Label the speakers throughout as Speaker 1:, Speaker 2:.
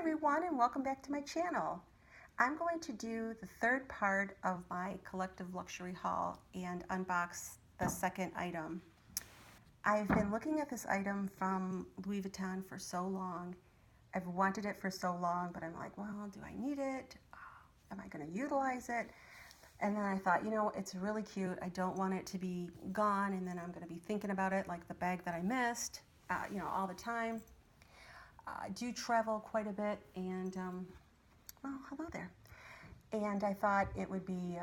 Speaker 1: everyone, and welcome back to my channel. I'm going to do the third part of my collective luxury haul and unbox the second item. I've been looking at this item from Louis Vuitton for so long. I've wanted it for so long, but I'm like, well, do I need it? Am I going to utilize it? And then I thought, it's really cute. I don't want it to be gone, and then I'm going to be thinking about it like the bag that I missed, all the time. I do travel quite a bit, and well, hello there. And I thought it would be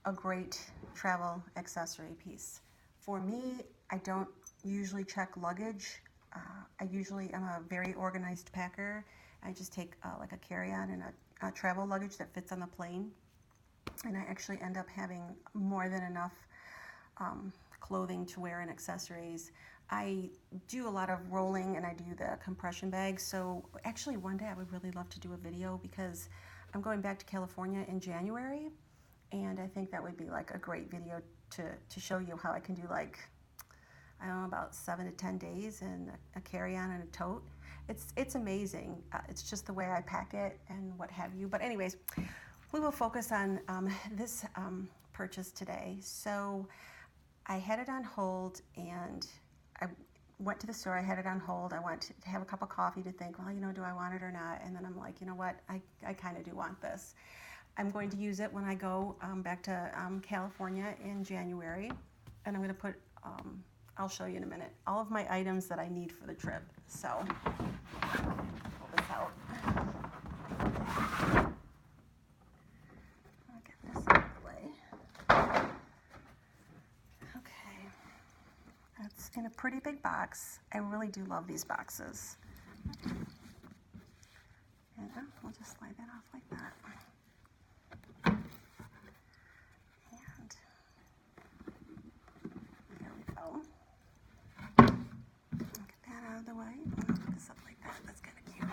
Speaker 1: a great travel accessory piece. For me, I don't usually check luggage. I usually am a very organized packer. I just take like a carry-on and a travel luggage that fits on the plane. And I actually end up having more than enough clothing to wear and accessories. I do a lot of rolling and I do the compression bags. So actually one day I would really love to do a video because I'm going back to California in January, and I think that would be like a great video to show you how I can do, like, I don't know, about 7 to 10 days in a carry-on and a tote. It's amazing. It's just the way I pack it and what have you. But anyways, we will focus on this purchase today. So I had it on hold, and I went to the store. I had it on hold. I went to have a cup of coffee to think, well, do I want it or not? And then I'm like, you know what? I kind of do want this. I'm going to use it when I go back to California in January. And I'm going to put, I'll show you in a minute, all of my items that I need for the trip. So, pull this out. I'll get this out of the way. Okay. It's in a pretty big box. I really do love these boxes. And we'll just slide that off like that. And there we go. Get that out of the way. Put this up like that. That's kind of cute.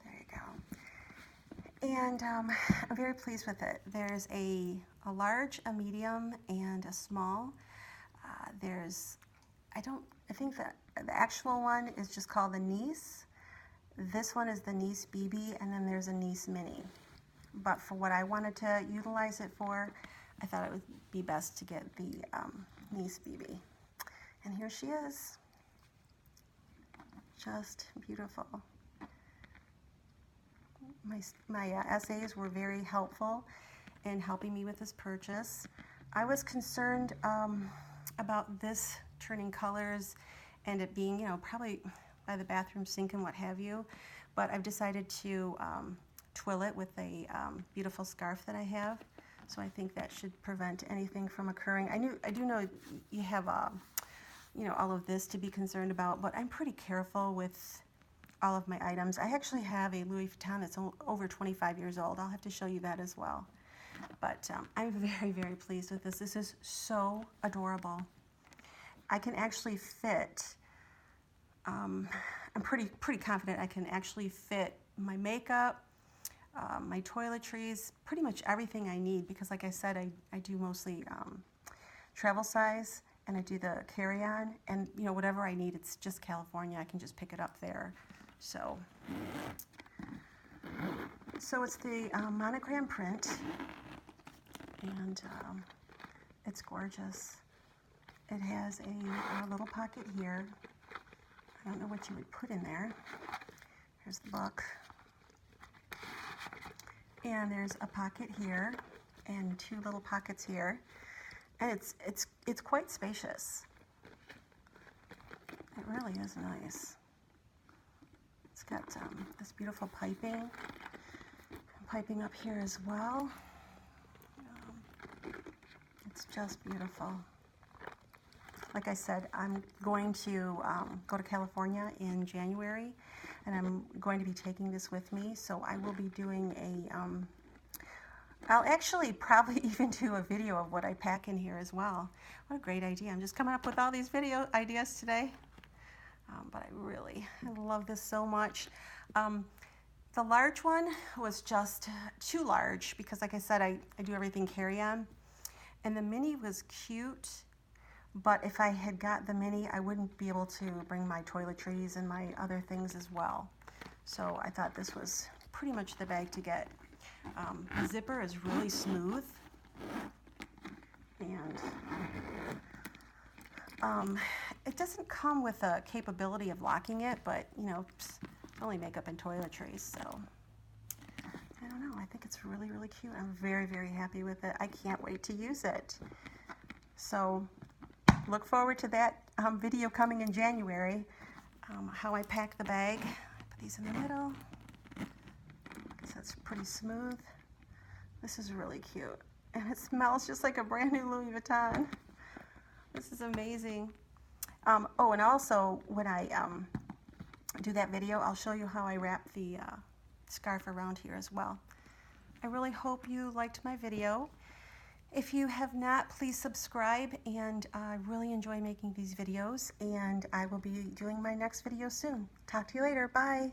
Speaker 1: There you go. And I'm very pleased with it. There's a large, a medium, and a small. I think that the actual one is just called the Nice. This one is the Nice BB, and then there's a Nice Mini. But for what I wanted to utilize it for, I thought it would be best to get the Nice BB. And here she is. Just beautiful. My essays were very helpful in helping me with this purchase. I was concerned about this turning colors and it being, probably by the bathroom sink and what have you. But I've decided to twill it with a beautiful scarf that I have. So I think that should prevent anything from occurring. I do know you have, all of this to be concerned about, but I'm pretty careful with all of my items. I actually have a Louis Vuitton that's over 25 years old. I'll have to show you that as well. But I'm very, very pleased with this. This is so adorable. I can actually fit, I'm pretty confident I can actually fit my makeup, my toiletries, pretty much everything I need, because like I said, I do mostly travel size, and I do the carry-on, and whatever I need, it's just California. I can just pick it up there. So it's the monogram print, and it's gorgeous. It has a little pocket here. I don't know what you would put in there. Here's the book. And there's a pocket here and 2 little pockets here. And it's quite spacious. It really is nice. It's got this beautiful piping up here as well. It's just beautiful. Like I said, I'm going to go to California in January, and I'm going to be taking this with me. So I will be doing I'll actually probably even do a video of what I pack in here as well. What a great idea. I'm just coming up with all these video ideas today. But I love this so much. The large one was just too large because, like I said, I do everything carry-on. And the mini was cute. But if I had got the mini, I wouldn't be able to bring my toiletries and my other things as well. So I thought this was pretty much the bag to get. The zipper is really smooth, and it doesn't come with a capability of locking it, but you know, it's only makeup and toiletries, so I don't know. I think it's really, really cute. I'm very, very happy with it. I can't wait to use it. So look forward to that video coming in January, how I pack the bag. Put these in the middle. So it's pretty smooth. This is really cute. And it smells just like a brand new Louis Vuitton. This is amazing. Oh, and also when I do that video, I'll show you how I wrap the scarf around here as well. I really hope you liked my video. If you have not, please subscribe, and I really enjoy making these videos, and I will be doing my next video soon. Talk to you later. Bye.